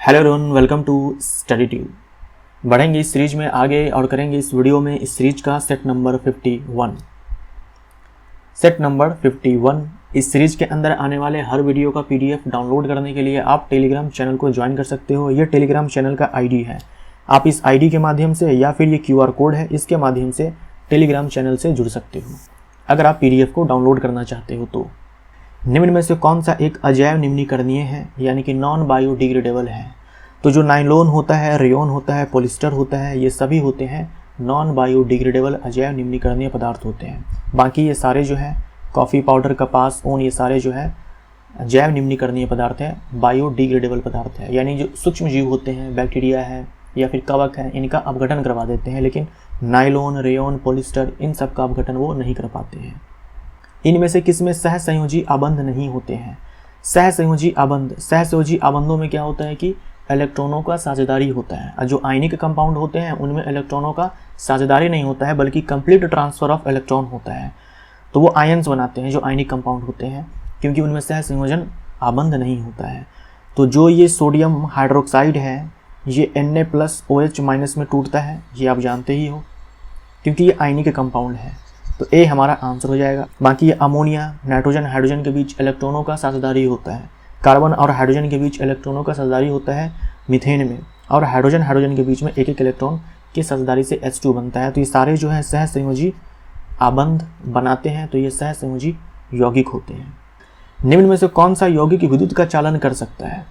Hello everyone, welcome to study tube. बढ़ेंगे इस series में आगे और करेंगे इस वीडियो में इस सीरीज का सेट नंबर 51। सेट नंबर 51 इस सीरीज के अंदर आने वाले हर वीडियो का पीडीएफ डाउनलोड करने के लिए आप टेलीग्राम चैनल को ज्वाइन कर सकते हो। ये टेलीग्राम चैनल का आईडी है। आप इस आईडी के माध्यम से या फिर ये क्यूआर कोड है, इसके माध्यम से टेलीग्राम चैनल से जुड़ सकते हो अगर आप पीडीएफ को डाउनलोड करना चाहते हो तो। निम्न में से कौन सा एक अजैव निम्नीकरणीय है, यानी कि नॉन बायोडिग्रेडेबल है? तो जो नाइलॉन होता है, रेयॉन होता है, पॉलिस्टर होता है, ये सभी होते हैं नॉन बायोडिग्रेडेबल अजैव निम्नीकरणीय पदार्थ होते हैं। बाकी ये सारे जो है कॉफ़ी पाउडर, कपास, ऊन, ये सारे जो है जैव निम्नीकरणीय पदार्थ है, बायोडिग्रेडेबल पदार्थ है। यानी जो सूक्ष्म जीव होते हैं, बैक्टीरिया है या फिर कवक है, इनका अपघटन करवा देते हैं, लेकिन नाइलॉन, रेयॉन, पॉलिस्टर इन सब का अपघटन वो नहीं कर पाते हैं। इनमें से किसमें सहसंयोजी आबंध नहीं होते हैं? सहसंयोजी आबंधों में क्या होता है कि इलेक्ट्रॉनों का साझेदारी होता है। और जो आयनिक कंपाउंड होते हैं उनमें इलेक्ट्रॉनों का साझेदारी नहीं होता है, बल्कि कंप्लीट ट्रांसफर ऑफ इलेक्ट्रॉन होता है। तो वो आयंस बनाते हैं जो आयनिक कंपाउंड होते हैं, क्योंकि उनमें सहसंयोजन आबंध नहीं होता है। तो जो ये सोडियम हाइड्रोक्साइड है, ये Na+OH- में टूटता है, ये आप जानते ही हो, क्योंकि ये आयनिक कंपाउंड है। तो ए हमारा आंसर हो जाएगा। बाकी ये अमोनिया, नाइट्रोजन, हाइड्रोजन के बीच इलेक्ट्रॉनों का साझेदारी होता है। कार्बन और हाइड्रोजन के बीच इलेक्ट्रॉनों का साझेदारी होता है मीथेन में, और हाइड्रोजन के बीच में एक एक इलेक्ट्रॉन की साझेदारी से H2 बनता है। तो ये सारे जो है सहसंयोजी आबंध बनाते हैं, तो ये सहसंयोजी यौगिक होते हैं। निम्न में से कौन सा यौगिक विद्युत का चालन कर सकता है?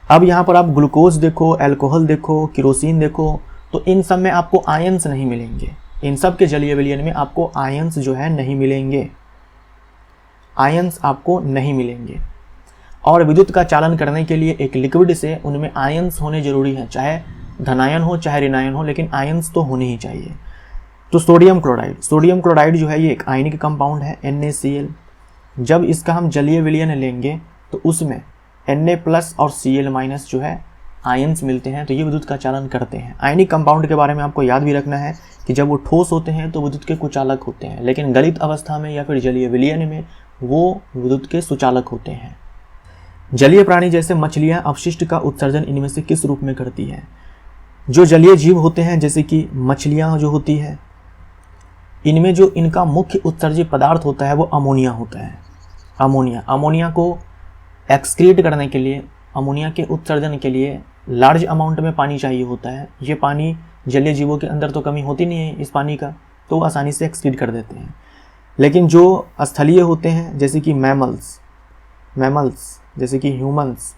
अब यहाँ पर आप ग्लूकोज देखो, अल्कोहल देखो, केरोसिन देखो, तो इन सब में आपको आयंस नहीं मिलेंगे। इन सब के जलीय विलयन में आपको आयंस जो है नहीं मिलेंगे, आयंस आपको नहीं मिलेंगे। और विद्युत का चालन करने के लिए एक लिक्विड से उनमें आयंस होने जरूरी है, चाहे धनायन हो चाहे ऋणायन हो, लेकिन आयंस तो होने ही चाहिए। तो सोडियम क्लोराइड जो है ये एक आयनिक कंपाउंड है, NaCl। जब इसका हम जलीय विलयन लेंगे तो उसमें Na+ और Cl- जो है आयंस मिलते हैं, तो ये विद्युत का चालन करते हैं। आयनिक कंपाउंड के बारे में आपको याद भी रखना है कि जब वो ठोस होते हैं तो विद्युत के कुचालक होते हैं, लेकिन गलित अवस्था में या फिर जलीय विलयन में वो विद्युत के सुचालक होते हैं। जलीय प्राणी जैसे मछलियां अपशिष्ट का उत्सर्जन इनमें से किस रूप में करती है? जो जलीय जीव होते हैं जैसे कि मछलियां जो होती है, इनमें जो इनका मुख्य उत्सर्जित पदार्थ होता है वो अमोनिया होता है। अमोनिया को एक्सक्रीट करने के लिए, अमोनिया के उत्सर्जन के लिए लार्ज अमाउंट में पानी चाहिए होता है। ये पानी जलीय जीवों के अंदर तो कमी होती नहीं है इस पानी का, तो वो आसानी से एक्सक्रीट कर देते हैं। लेकिन जो स्थलीय होते हैं जैसे कि मैमल्स जैसे कि ह्यूमंस,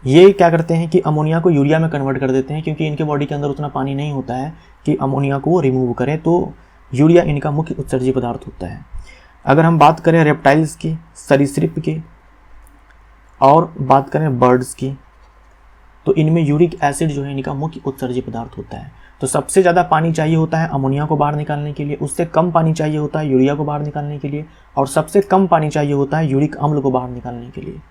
ये क्या करते हैं कि अमोनिया को यूरिया में कन्वर्ट कर देते हैं, क्योंकि इनके बॉडी के अंदर उतना पानी नहीं होता है कि अमोनिया को वो रिमूव करे, तो यूरिया इनका मुख्य उत्सर्जित पदार्थ होता है। अगर हम बात करें रेप्टाइल्स की, सरीसृप की, और बात करें बर्ड्स की, तो इनमें यूरिक एसिड जो है इनका मुख्य उत्सर्जित पदार्थ होता है। तो सबसे ज़्यादा पानी चाहिए होता है अमोनिया को बाहर निकालने के लिए, उससे कम पानी चाहिए होता है यूरिया को बाहर निकालने के लिए, और सबसे कम पानी चाहिए होता है यूरिक अम्ल को बाहर निकालने के लिए।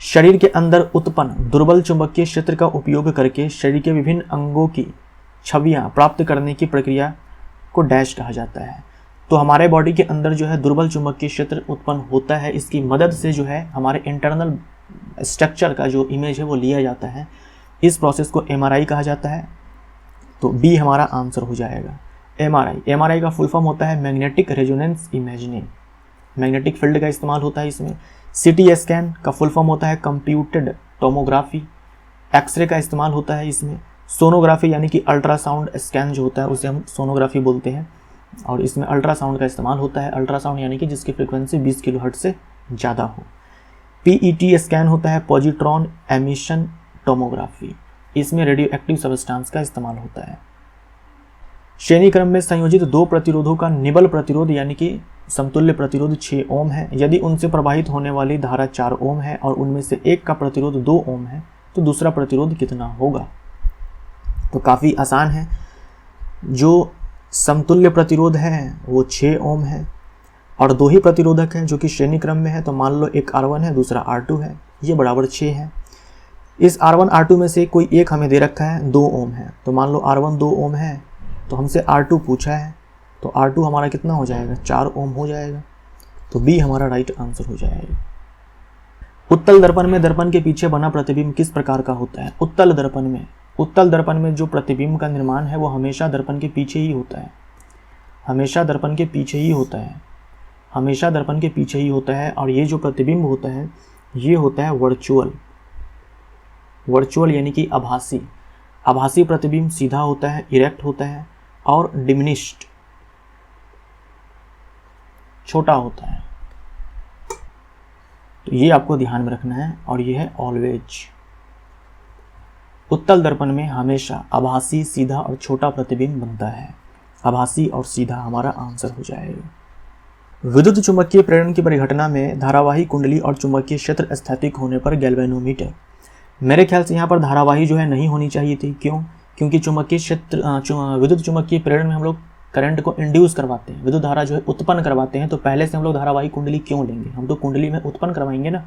शरीर के अंदर उत्पन्न दुर्बल चुंबकीय क्षेत्र का उपयोग करके शरीर के विभिन्न अंगों की छवियां प्राप्त करने की प्रक्रिया को डैश कहा जाता है। तो हमारे बॉडी के अंदर जो है दुर्बल चुंबकीय क्षेत्र उत्पन्न होता है, इसकी मदद से जो है हमारे इंटरनल स्ट्रक्चर का जो इमेज है वो लिया जाता है। इस प्रोसेस को MRI कहा जाता है। तो बी हमारा आंसर हो जाएगा। MRI का फुल फॉर्म होता है magnetic resonance imaging, magnetic field का इस्तेमाल होता है इसमें। CT स्कैन का फुल फॉर्म होता है कंप्यूटेड टोमोग्राफी, एक्सरे का इस्तेमाल होता है इसमें। सोनोग्राफी यानी कि अल्ट्रासाउंड स्कैन जो होता है उसे हम सोनोग्राफी बोलते हैं, और इसमें अल्ट्रासाउंड का इस्तेमाल होता है। अल्ट्रासाउंड यानी कि जिसकी फ्रिक्वेंसी 20 किलोहर्ट्ज से ज़्यादा हो। PET स्कैन होता है पॉजिट्रॉन एमिशन टोमोग्राफी, इसमें रेडियो एक्टिव सब्सटेंस का इस्तेमाल होता है। श्रेणी क्रम में संयोजित दो प्रतिरोधों का निबल प्रतिरोध यानी कि समतुल्य प्रतिरोध 6 ओम है। यदि उनसे प्रवाहित होने वाली धारा 4 ओम है और उनमें से एक का प्रतिरोध 2 ओम है, तो दूसरा प्रतिरोध कितना होगा? तो काफ़ी आसान है। जो समतुल्य प्रतिरोध है वो 6 ओम है, और दो ही प्रतिरोधक हैं जो कि श्रेणी क्रम में है। तो मान लो एक R1 है, दूसरा R2 है, ये बराबर 6 है। इस R1 R2 में से कोई एक हमें दे रखा है 2 ओम है, तो मान लो R1 2 ओम है, तो हमसे R2 पूछा है, तो R2 हमारा कितना हो जाएगा? 4 ओम हो जाएगा। तो बी हमारा राइट आंसर हो जाएगा। उत्तल दर्पण में दर्पण के पीछे बना प्रतिबिंब किस प्रकार का होता है? उत्तल दर्पण में जो प्रतिबिंब का निर्माण है वो हमेशा दर्पण के पीछे ही होता है, हमेशा दर्पण के पीछे ही होता है, हमेशा दर्पण के पीछे ही होता है। और ये जो प्रतिबिंब होता है ये होता है वर्चुअल यानी कि आभासी प्रतिबिंब सीधा होता है, इरेक्ट होता है और डिमिनिश्ड छोटा होता है। तो ये आपको ध्यान में रखना है और ये है ऑलवेज। उत्तल दर्पण में हमेशा आभासी, सीधा और छोटा प्रतिबिंब बनता है। आभासी और सीधा हमारा आंसर हो जाएगा। विद्युत चुंबकीय प्रेरण की परिघटना में धारावाही कुंडली और चुंबकीय क्षेत्र स्थैतिक होने पर गैल्वेनोमीटर, मेरे ख्याल से यहाँ पर धारावाही जो है नहीं होनी चाहिए थी। क्यों? क्योंकि चुंबकीय क्षेत्र विद्युत चुंबकीय प्रेरण में हम लोग करंट को इंड्यूस करवाते हैं, विद्युत धारा जो है उत्पन्न करवाते हैं। तो पहले से हम लोग धारावाही कुंडली क्यों लेंगे? हम तो कुंडली में उत्पन्न करवाएंगे ना,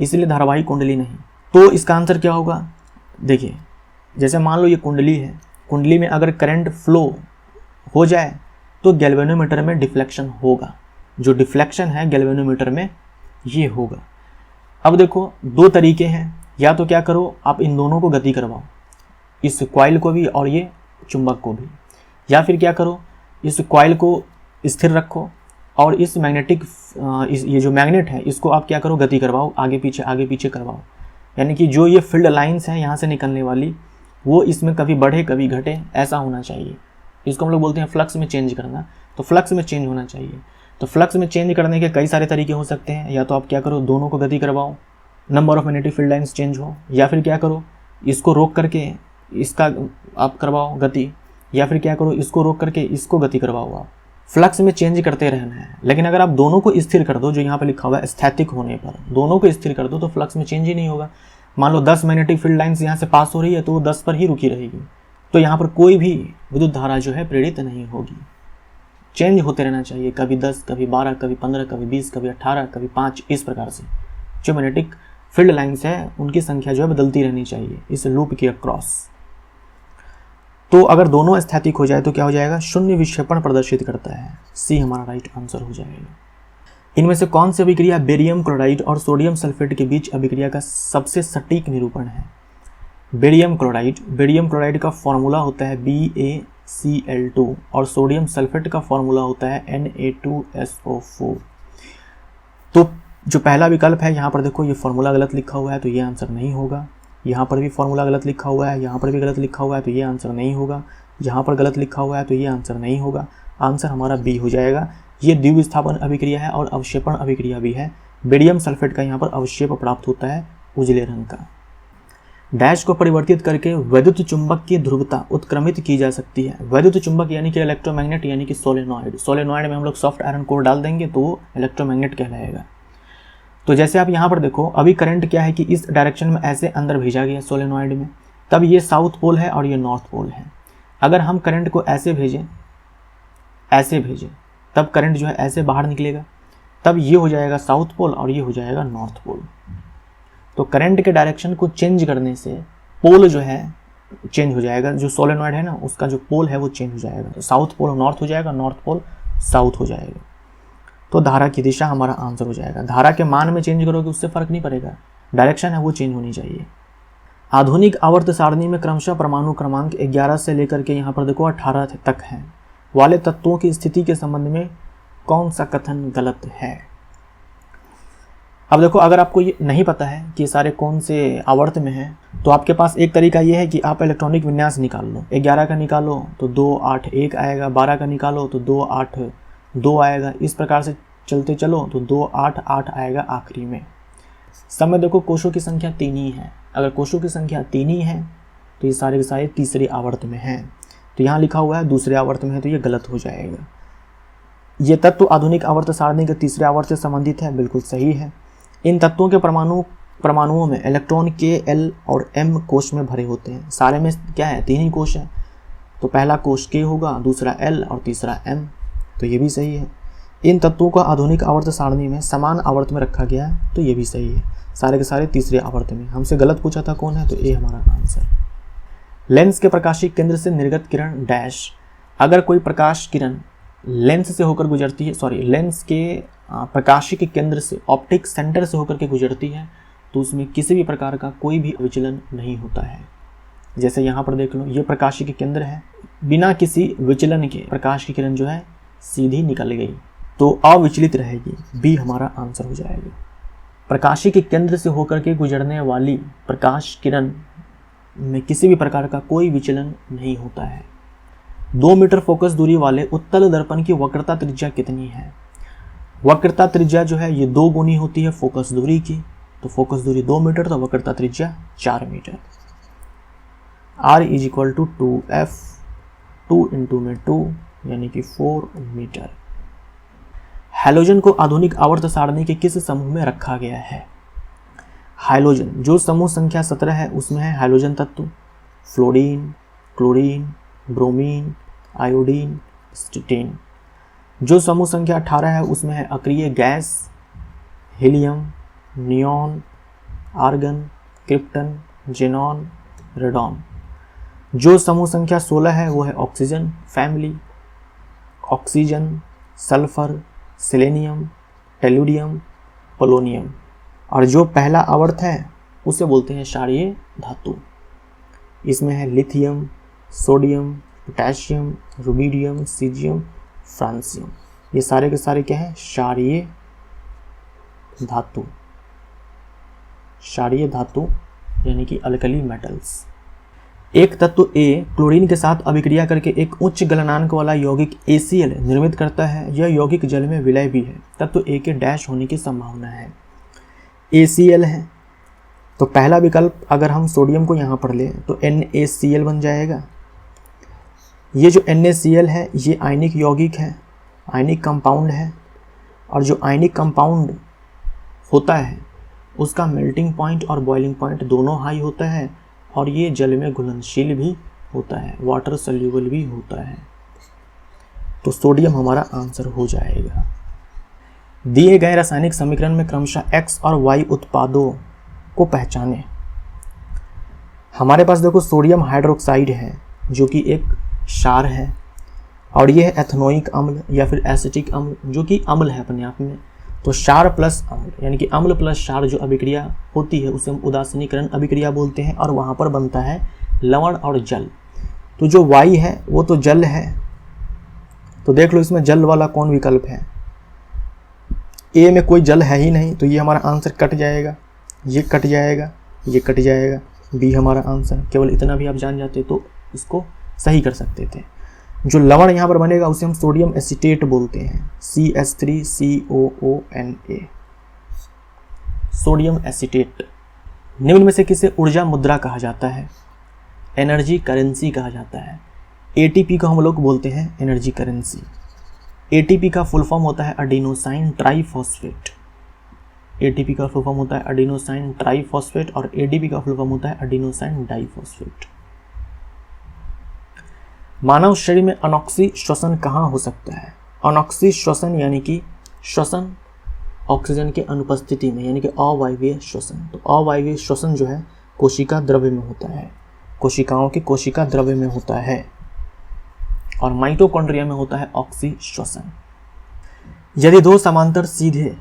इसलिए धारावाही कुंडली नहीं। तो इसका आंसर क्या होगा? देखिए, जैसे मान लो ये कुंडली है, कुंडली में अगर करंट फ्लो हो जाए तो गैल्वेनोमीटर में डिफ्लेक्शन होगा। जो डिफ्लेक्शन है गैल्वेनोमीटर में ये होगा। अब देखो दो तरीके हैं, या तो क्या करो आप इन दोनों को गति करवाओ, इस कॉइल को भी और ये चुंबक को भी, या फिर क्या करो इस कॉइल को स्थिर रखो और इस मैग्नेटिक ये जो मैग्नेट है इसको आप क्या करो गति करवाओ, आगे पीछे करवाओ। यानी कि जो ये फील्ड लाइंस हैं यहाँ से निकलने वाली वो इसमें कभी बढ़े कभी घटे, ऐसा होना चाहिए। इसको हम लोग बोलते हैं फ्लक्स में चेंज करना। तो फ्लक्स में चेंज होना चाहिए। तो फ्लक्स में चेंज करने के कई सारे तरीके हो सकते हैं। या तो आप क्या करो दोनों को गति करवाओ, number of magnetic field lines change हो, या फिर क्या करो इसको रोक करके इसका आप करवाओ गति, या फिर क्या करो इसको रोक करके इसको गति करवाओ। आप फ्लक्स में चेंज करते रहना है। लेकिन अगर आप दोनों को स्थिर कर दो, जो यहाँ पर लिखा हुआ है स्थैतिक होने पर, दोनों को स्थिर कर दो तो फ्लक्स में चेंज ही नहीं होगा। मान लो 10 मैग्नेटिक फील्ड लाइंस यहाँ से पास हो रही है तो वो 10 पर ही रुकी रहेगी। तो यहाँ पर कोई भी विद्युत धारा जो है प्रेरित नहीं होगी। चेंज होते रहना चाहिए, कभी 10, कभी 12, कभी 15, कभी 20, कभी 18, कभी 5, इस प्रकार से जो मैग्नेटिक फील्ड लाइंस है उनकी संख्या जो है बदलती रहनी चाहिए इस लूप के अक्रॉस। तो अगर दोनों स्थैतिक हो जाए तो क्या हो जाएगा? शून्य विक्षेपण प्रदर्शित करता है। सी हमारा राइट आंसर हो जाएगा। इनमें से कौन सी अभिक्रिया बेरियम क्लोराइड और सोडियम सल्फेट के बीच अभिक्रिया का सबसे सटीक निरूपण है? बेरियम क्लोराइड का फॉर्मूला होता है BaCl2 और सोडियम सल्फेट का फॉर्मूला होता है Na2SO4। तो जो पहला विकल्प है यहाँ पर देखो ये फॉर्मूला गलत लिखा हुआ है तो ये आंसर नहीं होगा। यहाँ पर भी फॉर्मूला गलत लिखा हुआ है, यहाँ पर भी गलत लिखा हुआ है तो ये आंसर नहीं होगा। यहाँ पर गलत लिखा हुआ है तो ये आंसर नहीं होगा। आंसर हमारा बी हो जाएगा। ये द्विविस्थापन अभिक्रिया है और अवक्षेपण अभिक्रिया भी है। बेरियम सल्फेट का यहाँ पर अवक्षेप प्राप्त होता है उजले रंग का। डैश को परिवर्तित करके वैद्युत चुंबक की ध्रुवता उत्क्रमित की जा सकती है। वैद्युत चुंबक यानी कि इलेक्ट्रोमैग्नेट यानी कि सोलेनॉइड में हम लोग सॉफ्ट आयरन कोर डाल देंगे तो वो इलेक्ट्रोमैग्नेट कहलाएगा। तो जैसे आप यहाँ पर देखो अभी करंट क्या है कि इस डायरेक्शन में ऐसे अंदर भेजा गया सोलेनॉइड में, तब ये साउथ पोल है और ये नॉर्थ पोल है। अगर हम करंट को ऐसे भेजें तब करंट जो है ऐसे बाहर निकलेगा, तब ये हो जाएगा साउथ पोल और ये हो जाएगा नॉर्थ पोल। तो करंट के डायरेक्शन को चेंज करने से पोल जो है चेंज हो जाएगा। जो सोलेनॉइड है ना उसका जो पोल है वो चेंज हो जाएगा। तो साउथ पोल नॉर्थ हो जाएगा, नॉर्थ पोल साउथ हो जाएगा। तो धारा की दिशा हमारा आंसर हो जाएगा। धारा के मान में चेंज करोगे उससे फर्क नहीं पड़ेगा, डायरेक्शन है वो चेंज होनी चाहिए। आधुनिक आवर्त सारणी में क्रमशः परमाणु क्रमांक 11 से लेकर के यहाँ पर देखो 18 तक है वाले तत्वों की स्थिति के संबंध में कौन सा कथन गलत है? अब देखो अगर आपको ये नहीं पता है कि ये सारे कौन से आवर्त में हैं तो आपके पास एक तरीका ये है कि आप इलेक्ट्रॉनिक विन्यास निकाल लो। 11 का निकालो तो 2 8 1 आएगा, 12 का निकालो तो 2 8 2 आएगा। इस प्रकार से चलते चलो तो 2 8 8 आएगा आखिरी में। सब में देखो कोशों की संख्या 3 ही है। अगर कोशों की संख्या 3 ही है तो ये सारे के सारे तीसरे आवर्त में हैं। तो यहाँ लिखा हुआ है दूसरे आवर्त में है तो ये गलत हो जाएगा। ये तत्व आधुनिक आवर्त सारणी के तीसरे आवर्त से संबंधित है, बिल्कुल सही है। इन तत्वों के परमाणुओं में इलेक्ट्रॉन के L और M कोश में भरे होते हैं। सारे में क्या है? 3 ही कोश है। तो पहला कोश K होगा, दूसरा L और तीसरा M। तो ये भी सही है। इन तत्वों को आधुनिक आवर्त सारणी में समान आवर्त में रखा गया है तो ये भी सही है। सारे के सारे तीसरे आवर्त में। हमसे गलत पूछा था कौन है, तो ये हमारा आंसर। लेंस के प्रकाशीय केंद्र से निर्गत किरण डैश। अगर कोई प्रकाश किरण लेंस से होकर गुजरती है, लेंस के प्रकाशिकी केंद्र से, ऑप्टिक सेंटर से होकर के गुजरती है तो उसमें किसी भी प्रकार का कोई भी विचलन नहीं होता है। जैसे यहाँ पर देख लो, ये प्रकाशिकी केंद्र है, बिना किसी विचलन के प्रकाश की किरण जो है सीधी निकल गई तो अविचलित रहेगी। बी हमारा आंसर हो जाएगा। प्रकाशिकी केंद्र से होकर के गुजरने वाली प्रकाश किरण में किसी भी प्रकार का कोई विचलन नहीं होता है। 2 मीटर फोकस दूरी वाले उत्तल दर्पण की वक्रता त्रिज्या कितनी है? वक्रता त्रिज्या जो है ये 2 गुनी होती है फोकस दूरी की, तो फोकस दूरी 2 मीटर तो वक्रता त्रिज्या 4 मीटर। R = 2F, 2 × में 2 यानी कि 4 मीटर। हैलोजन को आधुनिक आवर्त सारणी के किस समूह में रखा गया है? हाइलोजन जो समूह संख्या 17 है उसमें है हाइलोजन तत्व, fluorine, chlorine, bromine, iodine, astatine. जो समूह संख्या 18 है उसमें है अक्रिय gas, helium, neon, argon, krypton, xenon, radon. जो समूह संख्या 16 है वो है oxygen family, oxygen, sulphur, selenium, tellurium, polonium. और जो पहला आवर्त है उसे बोलते हैं क्षारीय धातु। इसमें है lithium, sodium, potassium, rubidium, caesium, francium. ये सारे के सारे क्या है? क्षारीय धातु। क्षारीय धातु यानी कि अल्कली मेटल्स। एक तत्व A क्लोरीन के साथ अभिक्रिया करके एक उच्च गलनांक वाला यौगिक ACl निर्मित करता है। यह यौगिक जल में विलय भी है। तत्व A के डैश होने की संभावना है। ACl है तो पहला विकल्प अगर हम सोडियम को यहाँ पर लें तो NaCl बन जाएगा। ये जो NaCl है ये आयनिक यौगिक है, आयनिक कंपाउंड है। और जो आयनिक कंपाउंड होता है उसका मेल्टिंग पॉइंट और बॉइलिंग पॉइंट दोनों हाई होता है और ये जल में घुलनशील भी होता है, वाटर सोल्यूबल भी होता है। तो सोडियम हमारा आंसर हो जाएगा। दिए गए रासायनिक समीकरण में क्रमशः X और Y उत्पादों को पहचानें। हमारे पास देखो सोडियम हाइड्रोक्साइड है जो कि एक क्षार है और ये है एथनोइक अम्ल या फिर एसिटिक अम्ल जो कि अम्ल है अपने आप में। तो क्षार प्लस अम्ल यानी कि अम्ल प्लस क्षार जो अभिक्रिया होती है उसे हम उदासीनीकरण अभिक्रिया बोलते हैं और वहाँ पर बनता है लवण और जल। तो जो Y है वो तो जल है, तो देख लो इसमें जल वाला कौन विकल्प है? A में कोई जल है ही नहीं तो ये हमारा आंसर कट जाएगा, ये कट जाएगा, ये कट जाएगा। B हमारा आंसर। केवल इतना भी आप जान जाते तो इसको सही कर सकते थे। जो लवण यहाँ पर बनेगा उसे हम सोडियम एसीटेट बोलते हैं, CH3COONA, सोडियम एसीटेट। निम्न में से किसे ऊर्जा मुद्रा कहा जाता है? एनर्जी करेंसी कहा जाता है। ATP को हम लोग बोलते हैं एनर्जी करेंसी। ATP का फुल फॉर्म होता है एडिनोसाइन ट्राइफॉस्फेट। ATP का फुल फॉर्म होता है एडिनोसाइन ट्राइफॉस्फेट और ADP का फुल फॉर्म होता है एडिनोसाइन डाइफॉस्फेट। मानव शरीर में अनॉक्सी श्वसन कहाँ हो सकता है? अनॉक्सी श्वसन यानी कि श्वसन ऑक्सीजन के अनुपस्थिति में यानी कि अवायवीय श्वसन। तो अवायवीय श्वसन जो है कोशिका द्रव्य में होता है, कोशिकाओं की कोशिका द्रव्य में होता है और माइटोकॉन्ड्रिया में होता है ऑक्सी श्वसन। यदि 2 समांतर सीधे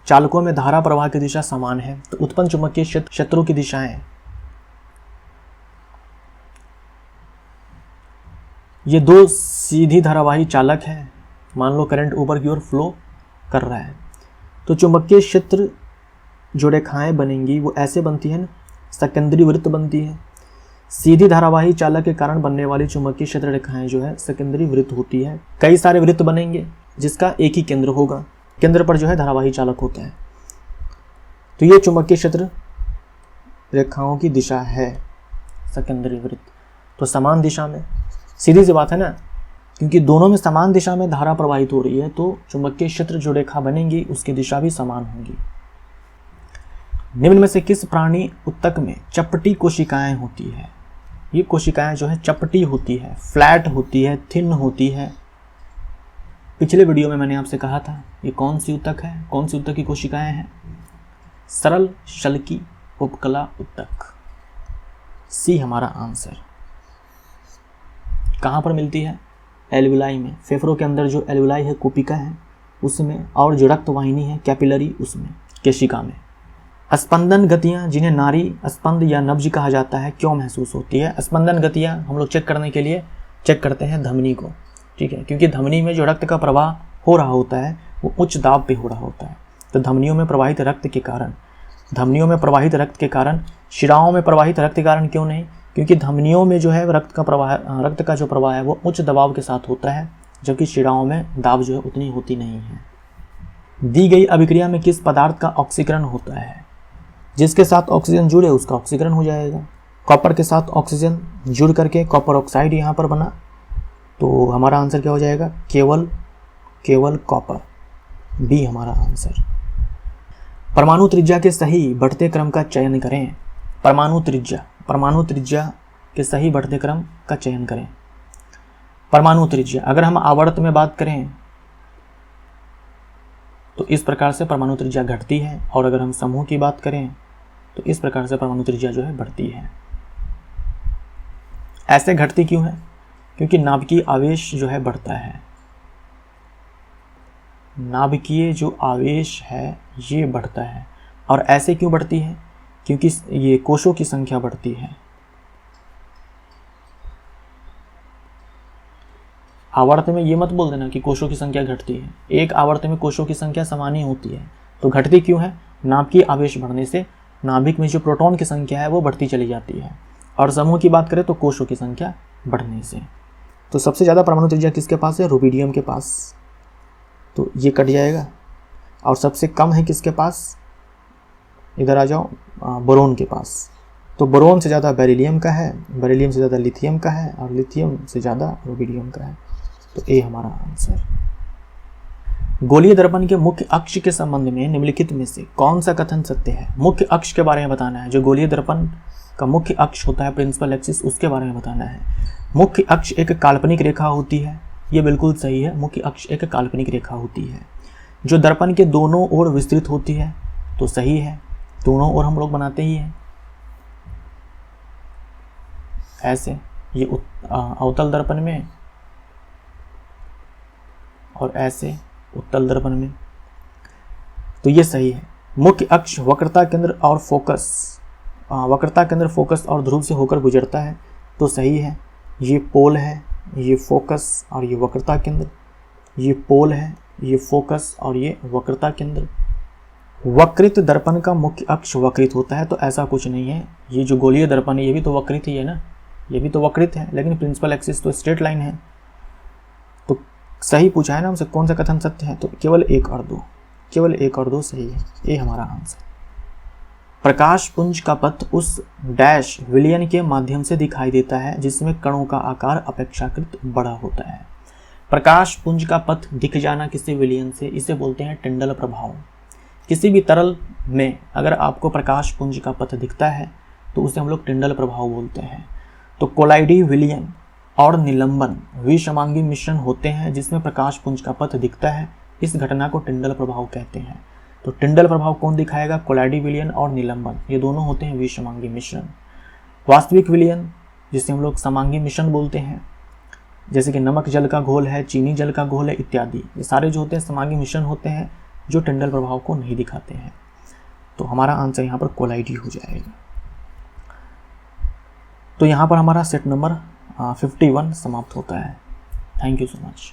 चालकों में धारा प्रवाह की दिशा समान है तो उत्पन्न चुंबकीय क्षेत्रों की दिशाएं, ये 2 सीधी धारावाही चालक हैं। मान लो करंट ऊपर की ओर फ्लो कर रहा है तो चुंबकीय क्षेत्र जो रेखाएं बनेंगी वो ऐसे बनती है ना, सेकेंडरी वृत्त बनती है। सीधी धारावाही चालक के कारण बनने वाली चुंबकीय क्षेत्र रेखाएं जो है सेकेंडरी वृत्त होती है। कई सारे वृत्त बनेंगे जिसका एक ही केंद्र होगा, केंद्र पर जो है धारावाही चालक होता है। तो ये चुंबकीय क्षेत्र रेखाओं की दिशा है सेकेंडरी वृत्त। तो समान दिशा में, सीधी सी बात है ना, क्योंकि दोनों में समान दिशा में धारा प्रवाहित हो रही है तो चुंबकीय क्षेत्र जो रेखा बनेंगी उसकी दिशा भी समान होगी। निम्न में से किस प्राणी उत्तक में चपटी कोशिकाएं होती है? ये कोशिकाएं जो है चपटी होती है, फ्लैट होती है, थिन होती है। पिछले वीडियो में मैंने आपसे कहा था ये कौन सी उत्तक है, कौन सी उत्तक की कोशिकाएं हैं? सरल शल्की उपकला उत्तक। सी हमारा आंसर। कहाँ पर मिलती है? एल्वुलाई में। फेफड़ों के अंदर जो एल्वुलाई है, कुपिका है, उसमें, और जो रक्त वाहिनी है कैपिलरी उसमें, केशिका में। स्पंदन गतियाँ जिन्हें नाड़ी स्पंद या नब्ज कहा जाता है क्यों महसूस होती है? स्पंदन गतियाँ हम लोग चेक करने के लिए चेक करते हैं धमनी को, ठीक है, क्योंकि धमनी में जो रक्त का प्रवाह हो रहा होता है वो उच्च दाब पे हो रहा होता है। तो धमनियों में प्रवाहित रक्त के कारण शिराओं में प्रवाहित रक्त के कारण क्यों नहीं? क्योंकि धमनियों में जो है रक्त का जो प्रवाह है वो उच्च दबाव के साथ होता है, जबकि शिराओं में दाब जो है उतनी होती नहीं है। दी गई अभिक्रिया में किस पदार्थ का ऑक्सीकरण होता है? जिसके साथ ऑक्सीजन जुड़े उसका ऑक्सीकरण हो जाएगा। कॉपर के साथ ऑक्सीजन जुड़ करके कॉपर ऑक्साइड यहाँ पर बना, तो हमारा आंसर क्या हो जाएगा? केवल कॉपर, बी हमारा आंसर। परमाणु त्रिज्या के सही बढ़ते क्रम का चयन करें। परमाणु त्रिज्या के सही बढ़ते क्रम का चयन करें। परमाणु त्रिज्या, अगर हम आवर्त में बात करें तो इस प्रकार से परमाणु त्रिज्या घटती है, और अगर हम समूह की बात करें तो इस प्रकार से परमाणु त्रिज्या जो है बढ़ती है। ऐसे घटती क्यों है? क्योंकि नाभिकीय आवेश जो है बढ़ता है। नाभिकीय जो आवेश है ये बढ़ता है। और ऐसे क्यों बढ़ती है? क्योंकि ये कोशों की संख्या बढ़ती है। आवर्त में ये मत बोल देना कि कोशों की संख्या घटती है। एक आवर्त में कोशों की संख्या समान ही होती है, तो घटती क्यों है? नाभिकीय आवेश बढ़ने से नाभिक में जो प्रोटॉन की संख्या है वो बढ़ती चली जाती है, और समूह की बात करें तो कोशों की संख्या बढ़ने से। तो सबसे ज़्यादा परमाणु त्रिज्या किसके पास है? रुबिडियम के पास, तो ये कट जाएगा। और सबसे कम है किसके पास? इधर आ जाओ, बोरोन के पास। तो बोरोन से ज़्यादा बेरिलियम का है, बेरिलियम से ज़्यादा लिथियम का है, और लिथियम से ज़्यादा रुबिडियम का है। तो ए हमारा आंसर। गोलीय दर्पण के मुख्य अक्ष के संबंध में निम्नलिखित में से कौन सा कथन सत्य है? मुख्य अक्ष के बारे में बताना है। जो गोलीय दर्पण का मुख्य अक्ष होता है, प्रिंसिपल एक्सिस, उसके बारे में बताना है। मुख्य अक्ष एक काल्पनिक रेखा होती है, ये बिल्कुल सही है। मुख्य अक्ष एक काल्पनिक रेखा होती है जो दर्पण के दोनों ओर विस्तृत होती है, तो सही है। दोनों ओर हम लोग बनाते ही हैं ऐसे, ये अवतल दर्पण में और ऐसे उत्तल दर्पण में, तो ये सही है। मुख्य अक्ष वक्रता केंद्र और फोकस और ध्रुव से होकर गुजरता है, तो सही है। ये पोल है, ये फोकस और ये वक्रता केंद्र, ये पोल है, ये फोकस और ये वक्रता केंद्र। वक्रित दर्पण का मुख्य अक्ष वक्रित होता है, तो ऐसा कुछ नहीं है। ये जो गोलीय दर्पण है ये भी तो वक्रित ही है ना, ये भी तो वक्रित है, लेकिन प्रिंसिपल एक्सिस तो स्ट्रेट लाइन है। तो सही पूछा है ना हमसे कौन सा कथन सत्य है, तो केवल 1 और 2 सही है। ये हमारा आंसर। प्रकाश पुंज का पथ उस डैश विलयन के माध्यम से दिखाई देता है जिसमें कणों का आकार अपेक्षाकृत बड़ा होता है। प्रकाश पुंज का पथ दिख जाना किसी विलयन से, इसे बोलते हैं टिंडल प्रभाव। किसी भी तरल में अगर आपको प्रकाश पुंज का पथ दिखता है तो उसे हम लोग टिंडल प्रभाव बोलते हैं। तो कोलाइडी विलयन और निलंबन विषमांगी मिश्रण होते हैं जिसमें प्रकाश पुंज का पथ दिखता है। इस घटना को टिंडल प्रभाव कहते हैं। तो टिंडल प्रभाव कौन दिखाएगा? कोलाइडी विलयन और निलंबन, ये दोनों होते हैं विषमांगी मिश्रण। वास्तविक विलयन जिसे हम लोग समांगी मिश्रण बोलते हैं, जैसे कि नमक जल का घोल है, चीनी जल का घोल है इत्यादि, ये सारे जो होते हैं समांगी मिश्रण होते हैं जो टिंडल प्रभाव को नहीं दिखाते हैं। तो हमारा आंसर यहाँ पर कोलाइडी हो जाएगा। तो यहाँ पर हमारा सेट नंबर 51 समाप्त होता है। Thank you so much.